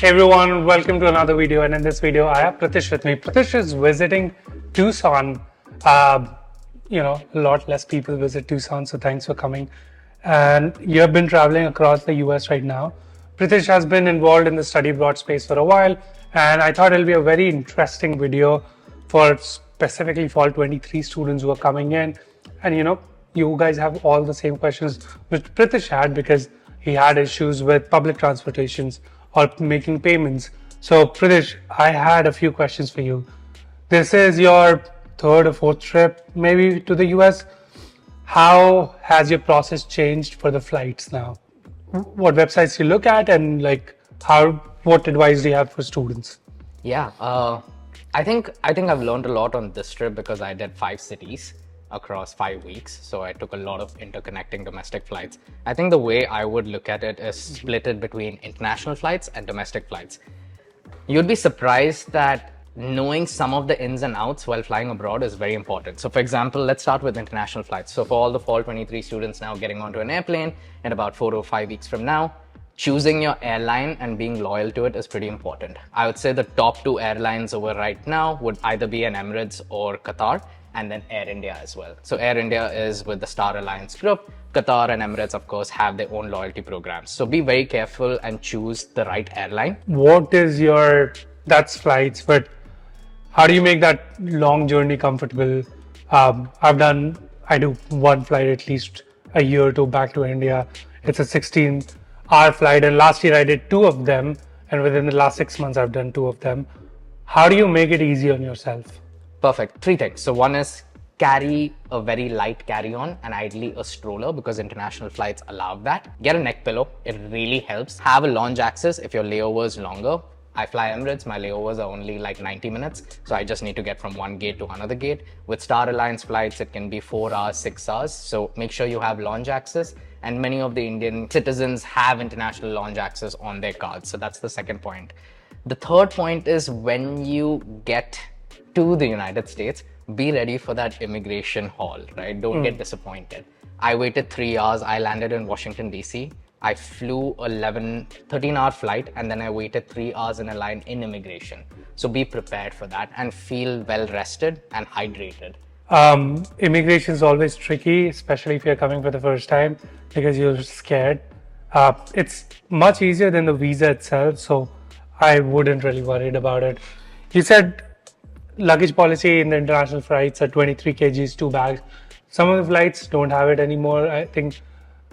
Hey everyone, welcome to another video, and in this video I have Pratish with me. Pratish is visiting Tucson. A lot less people visit Tucson, so thanks for coming. And you have been traveling across the US right now. Pratish has been involved in the study abroad space for a while, and I thought it'll be a very interesting video for specifically fall 23 students who are coming in. And you guys have all the same questions which Pratish had because he had issues with public transportations or making payments. So Pratish, I had a few questions for you. This is your third or fourth trip maybe to the US. How has your process changed for the flights now? What websites you look at, and what advice do you have for students? Yeah, I think I've learned a lot on this trip because I did 5 cities across 5 weeks. So I took a lot of interconnecting domestic flights. I think the way I would look at it is split it between international flights and domestic flights. You'd be surprised that knowing some of the ins and outs while flying abroad is very important. So for example, let's start with international flights. So for all the fall 23 students now getting onto an airplane in about 4 or 5 weeks from now, choosing your airline and being loyal to it is pretty important. I would say the top 2 airlines over right now would either be an Emirates or Qatar, and then Air India as well. So Air India is with the Star Alliance group. Qatar and Emirates, of course, have their own loyalty programs. So be very careful and choose the right airline. That's flights, but how do you make that long journey comfortable? I do one flight at least a year or two back to India. It's a 16-hour flight, and last year I did 2 of them, and within the last 6 months I've done 2 of them. How do you make it easy on yourself? Perfect. 3 things. So one is carry a very light carry-on and ideally a stroller because international flights allow that. Get a neck pillow. It really helps. Have a lounge access if your layover is longer. I fly Emirates. My layovers are only like 90 minutes. So I just need to get from one gate to another gate. With Star Alliance flights, it can be 4 hours, 6 hours. So make sure you have lounge access. And many of the Indian citizens have international lounge access on their cards. So that's the second point. The third point is when you get to the United States, be ready for that immigration haul, right? Don't get disappointed. I waited 3 hours. I landed in Washington, DC. I flew 13-hour flight, and then I waited 3 hours in a line in immigration. So be prepared for that and feel well rested and hydrated. Immigration is always tricky, especially if you're coming for the first time because you're scared. It's much easier than the visa itself, so I wouldn't really worried about it. You said luggage policy in the international flights are 23 kgs, 2 bags. Some of the flights don't have it anymore. I think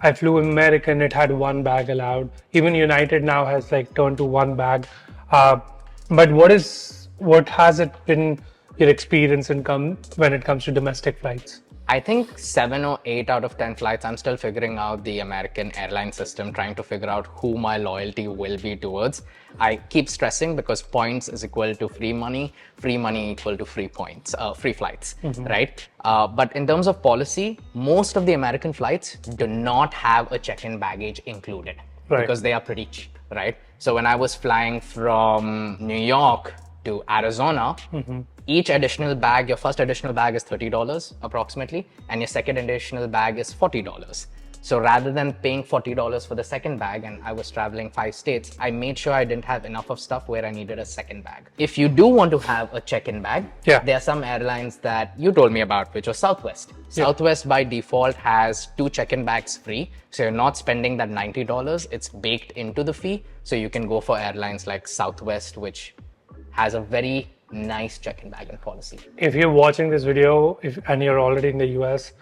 I flew American, it had 1 bag allowed. Even United now has turned to 1 bag. But what has it been your experience when it comes to domestic flights? I think 7 or 8 out of 10 flights, I'm still figuring out the American airline system, trying to figure out who my loyalty will be towards. I keep stressing because points is equal to free money equal to free points, free flights, right? But in terms of policy, most of the American flights do not have a check-in baggage included because they are pretty cheap, right? So when I was flying from New York to Arizona, each additional bag, your first additional bag is $30 approximately, and your second additional bag is $40. So rather than paying $40 for the second bag, and I was traveling 5 states, I made sure I didn't have enough of stuff where I needed a second bag. If you do want to have a check-in bag, there are some airlines that you told me about, which was Southwest. Southwest by default has 2 check-in bags free. So you're not spending that $90, it's baked into the fee. So you can go for airlines like Southwest, which has a very nice check-in bag and policy. If you're watching this video and you're already in the US,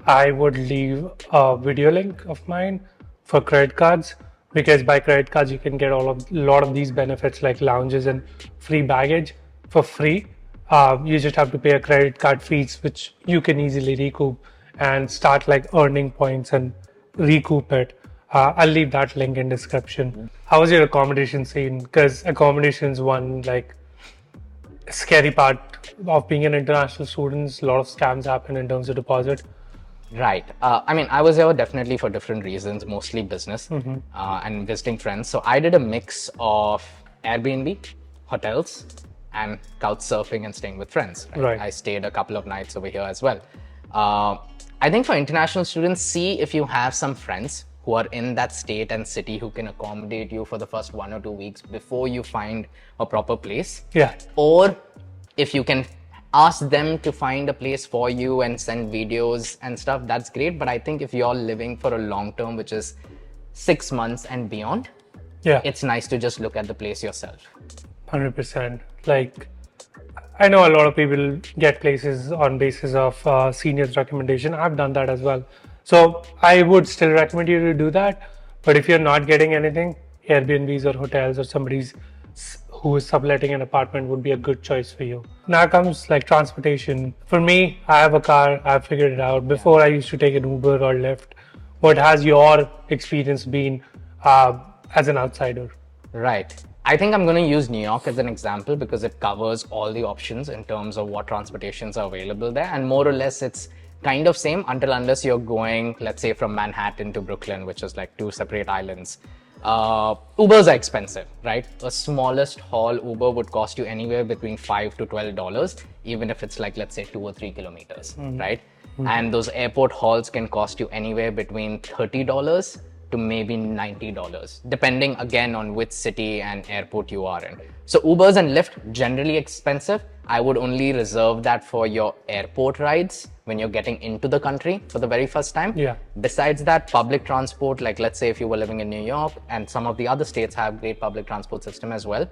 I would leave a video link of mine for credit cards, because by credit cards you can get a lot of these benefits like lounges and free baggage for free. You just have to pay a credit card fees, which you can easily recoup and start earning points and recoup it. I'll leave that link in description. How was your accommodation scene? Because accommodation is one scary part of being an international student. A lot of scams happen in terms of deposit. Right. I was there definitely for different reasons, mostly business and visiting friends. So I did a mix of Airbnb, hotels, and couch surfing and staying with friends. Right? I stayed a couple of nights over here as well. I think for international students, see if you have some friends who are in that state and city who can accommodate you for the first 1 or 2 weeks before you find a proper place. Yeah. Or if you can ask them to find a place for you and send videos and stuff, that's great. But I think if you're living for a long term, which is 6 months and beyond, Yeah. it's nice to just look at the place yourself. 100%. Like, I know a lot of people get places on basis of seniors' recommendation. I've done that as well. So I would still recommend you to do that. But if you're not getting anything, Airbnbs or hotels or somebody's who is subletting an apartment would be a good choice for you. Now comes like transportation. For me, I have a car. I've figured it out. Before I used to take an Uber or Lyft. What has your experience been as an outsider? Right. I think I'm going to use New York as an example because it covers all the options in terms of what transportations are available there. And more or less, it's kind of same unless you're going, let's say, from Manhattan to Brooklyn, which is like 2 separate islands. Ubers are expensive, right? The smallest haul Uber would cost you anywhere between $5 to $12, even if it's like, let's say, 2 or 3 kilometers, right? And those airport hauls can cost you anywhere between $30 to maybe $90, depending again on which city and airport you are in. So Ubers and Lyft, generally expensive. I would only reserve that for your airport rides when you're getting into the country for the very first time. Yeah. Besides that, public transport, like let's say if you were living in New York, and some of the other states have great public transport system as well,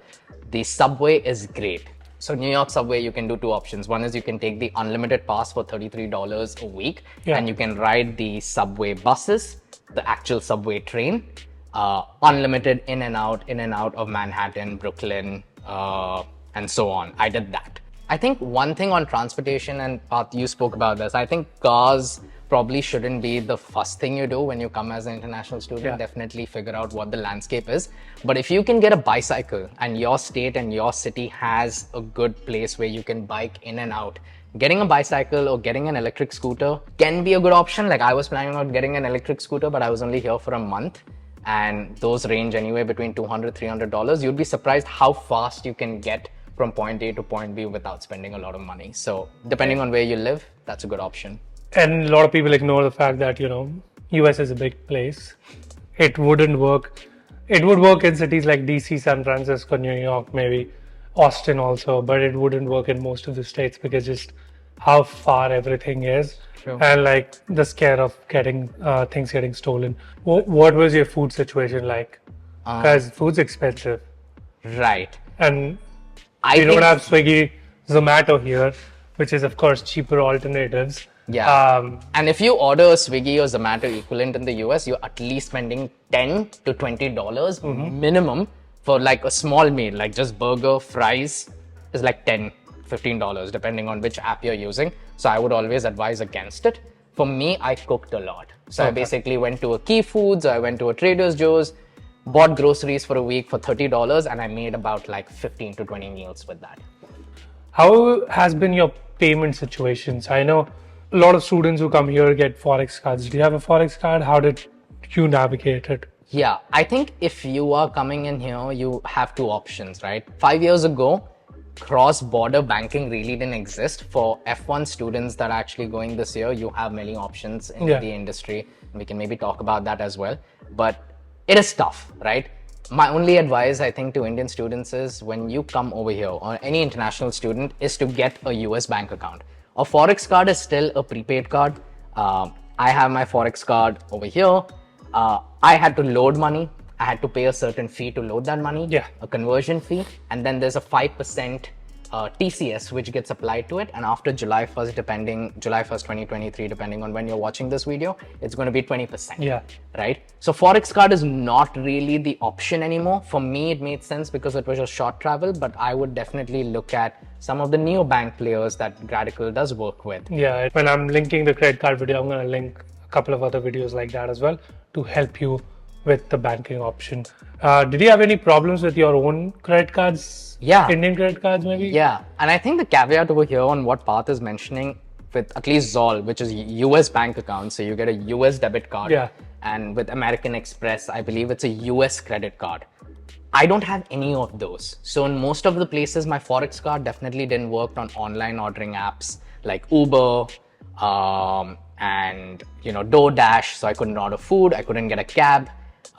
the subway is great. So New York subway, you can do 2 options. One is you can take the unlimited pass for $33 a week, and you can ride the subway buses, the actual subway train, unlimited in and out of Manhattan, Brooklyn, and so on. I did that. I think one thing on transportation, and Parth, you spoke about this, I think cars probably shouldn't be the first thing you do when you come as an international student. Yeah. Definitely figure out what the landscape is. But if you can get a bicycle and your state and your city has a good place where you can bike in and out, getting a bicycle or getting an electric scooter can be a good option. Like I was planning on getting an electric scooter, but I was only here for a month. And those range anywhere between $200, $300. You'd be surprised how fast you can get from point A to point B without spending a lot of money. So depending on where you live, that's a good option. And a lot of people ignore the fact that, US is a big place. It wouldn't work. It would work in cities like DC, San Francisco, New York, maybe Austin also, but it wouldn't work in most of the states because just how far everything is. True. And like the scare of getting things getting stolen. What was your food situation like? Because food's expensive. Right. And I don't have Swiggy, Zomato here, which is of course cheaper alternatives. Yeah. And if you order a Swiggy or Zomato equivalent in the US, you're at least spending $10 to $20 minimum for like a small meal, like just burger, fries is like $10, $15, depending on which app you're using. So I would always advise against it. For me, I cooked a lot. So I basically went to a Key Foods, I went to a Trader Joe's, bought groceries for a week for $30, and I made about like 15 to 20 meals with that. How has been your payment situations? I know a lot of students who come here get Forex cards. Do you have a Forex card? How did you navigate it? Yeah, I think if you are coming in here, you have 2 options, right? 5 years ago, cross-border banking really didn't exist. For F1 students that are actually going this year, you have many options in the industry. We can maybe talk about that as well. But it is tough, right? My only advice, I think, to Indian students is when you come over here, or any international student, is to get a US bank account. A Forex card is still a prepaid card. I have my Forex card over here. I had to load money. I had to pay a certain fee to load that money, a conversion fee. And then there's a 5% TCS, which gets applied to it. And after July 1st, July 1st, 2023, depending on when you're watching this video, it's going to be 20%. Yeah. Right? So Forex card is not really the option anymore. For me, it made sense because it was a short travel, but I would definitely look at some of the neobank players that Gradical does work with. Yeah, when I'm linking the credit card video, I'm going to link a couple of other videos like that as well to help you with the banking option. Did you have any problems with your own credit cards? Yeah. Indian credit cards maybe? Yeah. And I think the caveat over here on what Parth is mentioning with at least Zoll, which is US bank account. So you get a US debit card. Yeah. And with American Express, I believe it's a US credit card. I don't have any of those. So in most of the places, my Forex card definitely didn't work on online ordering apps like Uber, and DoorDash, so I couldn't order food, I couldn't get a cab.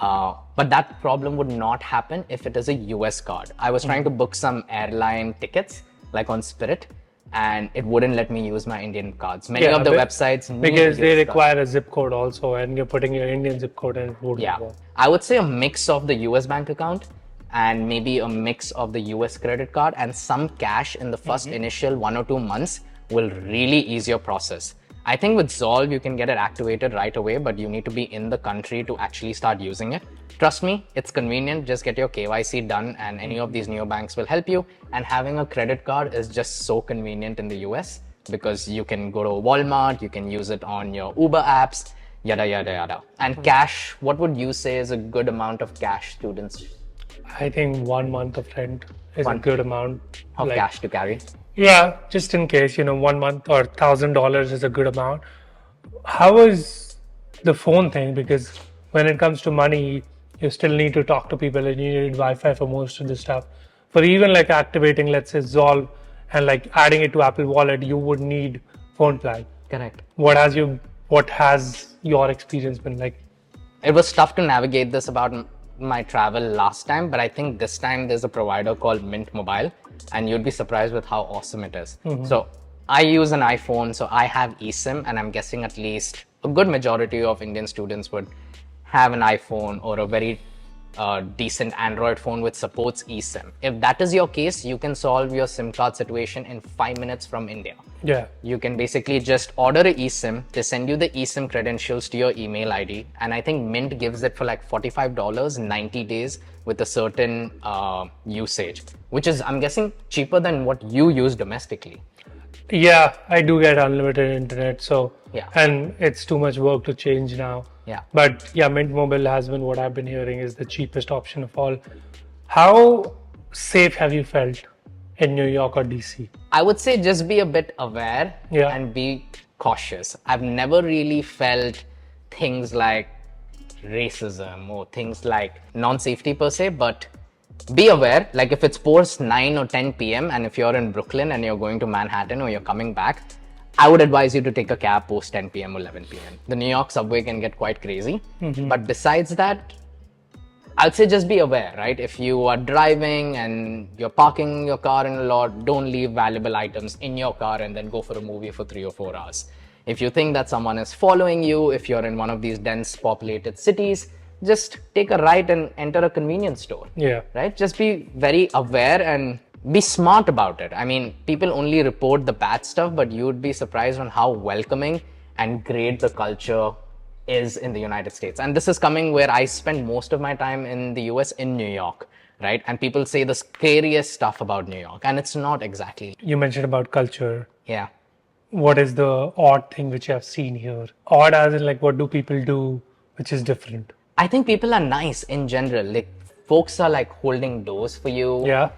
But that problem would not happen if it is a US card. I was trying to book some airline tickets, like on Spirit, and it wouldn't let me use my Indian cards. Many of the websites need because they US require a zip code also, and you're putting your Indian zip code and it wouldn't work. I would say a mix of the US bank account and maybe a mix of the US credit card and some cash in the first initial 1 or 2 months will really ease your process. I think with Zolve, you can get it activated right away, but you need to be in the country to actually start using it. Trust me, it's convenient. Just get your KYC done and any of these neobanks will help you. And having a credit card is just so convenient in the US because you can go to Walmart, you can use it on your Uber apps, yada, yada, yada. And cash, what would you say is a good amount of cash students? I think 1 month of rent is a good amount of cash to carry. Yeah, just in case, 1 month or $1,000 is a good amount. How is the phone thing? Because when it comes to money, you still need to talk to people and you need Wi-Fi for most of the stuff. For even like activating, let's say Zolve and like adding it to Apple Wallet, you would need phone plan. Correct. What has your experience been like? It was tough to navigate this about my travel last time, but I think this time there's a provider called Mint Mobile, and you'd be surprised with how awesome it is. So I use an iPhone, so I have eSIM, and I'm guessing at least a good majority of Indian students would have an iPhone or a very decent Android phone which supports eSIM. If that is your case, you can solve your SIM card situation in 5 minutes from India. Yeah. You can basically just order a eSIM, they send you the eSIM credentials to your email ID, and I think Mint gives it for like $45, 90 days with a certain usage, which is, I'm guessing, cheaper than what you use domestically. Yeah, I do get unlimited internet, so yeah, and it's too much work to change now. Yeah. But yeah, Mint Mobile has been, what I've been hearing, is the cheapest option of all. How safe have you felt in New York or DC? I would say just be a bit aware Yeah. and be cautious. I've never really felt things like racism or things like non-safety per se, but be aware, like if it's post 9 or 10 p.m. and if you're in Brooklyn and you're going to Manhattan or you're coming back, I would advise you to take a cab post 10 p.m. or 11 p.m. The New York subway can get quite crazy. But besides that, I'd say just be aware, right? If you are driving and you're parking your car in a lot, don't leave valuable items in your car and then go for a movie for 3 or 4 hours. If you think that someone is following you, if you're in one of these dense populated cities, just take a right and enter a convenience store. Yeah. Right? Just be very aware and be smart about it. I mean, people only report the bad stuff, but you would be surprised on how welcoming and great the culture is in the United States. And this is coming where I spend most of my time in the US in New York, right? And people say the scariest stuff about New York, and it's not exactly. You mentioned about culture. Yeah. What is the odd thing which you have seen here? Odd as in like, what do people do which is different? I think people are nice in general. Like, folks are like holding doors for you. Yeah.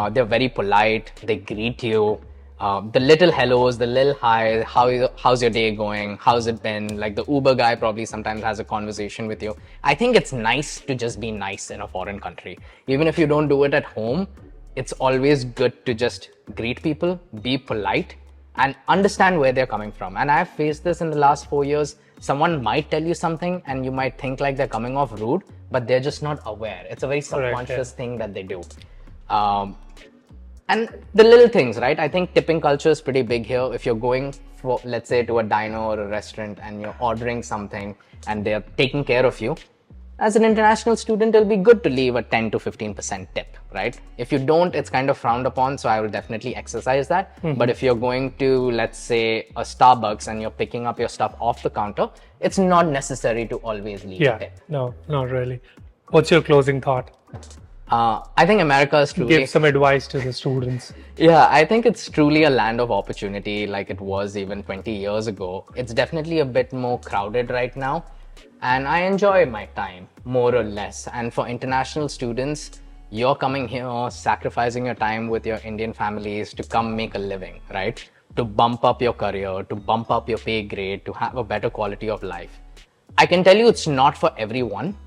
They're very polite. They greet you. The little hellos, the little hi, how's your day going? How's it been? Like the Uber guy probably sometimes has a conversation with you. I think it's nice to just be nice in a foreign country. Even if you don't do it at home, it's always good to just greet people, be polite, and understand where they're coming from. And I've faced this in the last 4 years. Someone might tell you something and you might think like they're coming off rude, but they're just not aware. It's a very subconscious thing that they do. And the little things, right? I think tipping culture is pretty big here. If you're going for, let's say, to a diner or a restaurant and you're ordering something and they're taking care of you, as an international student, it'll be good to leave a 10 to 15% tip, right? If you don't, it's kind of frowned upon, so I will definitely exercise that. But if you're going to, let's say, a Starbucks and you're picking up your stuff off the counter, it's not necessary to always leave a tip. No, not really. What's your closing thought? I think America is truly... Give some advice to the students. Yeah, I think it's truly a land of opportunity like it was even 20 years ago. It's definitely a bit more crowded right now. And I enjoy my time, more or less. And for international students, you're coming here, sacrificing your time with your Indian families to come make a living, right? To bump up your career, to bump up your pay grade, to have a better quality of life. I can tell you it's not for everyone,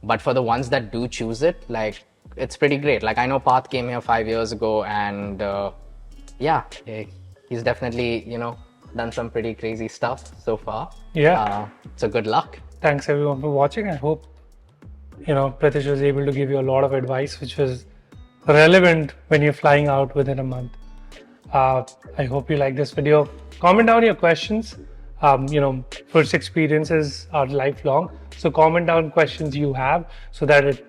but for the ones that do choose it, like, it's pretty great. Like, I know Parth came here 5 years ago and yeah, he's definitely, done some pretty crazy stuff so far. Yeah. So good luck. Thanks everyone for watching. I hope Pratish was able to give you a lot of advice which was relevant when you're flying out within a month. I hope you like this video. Comment down your questions. First experiences are lifelong, so comment down questions you have so that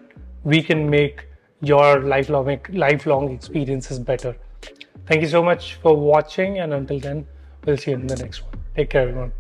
we can make your lifelong experiences better. Thank you so much for watching, and until then, we'll see you in the next one. Take care, everyone.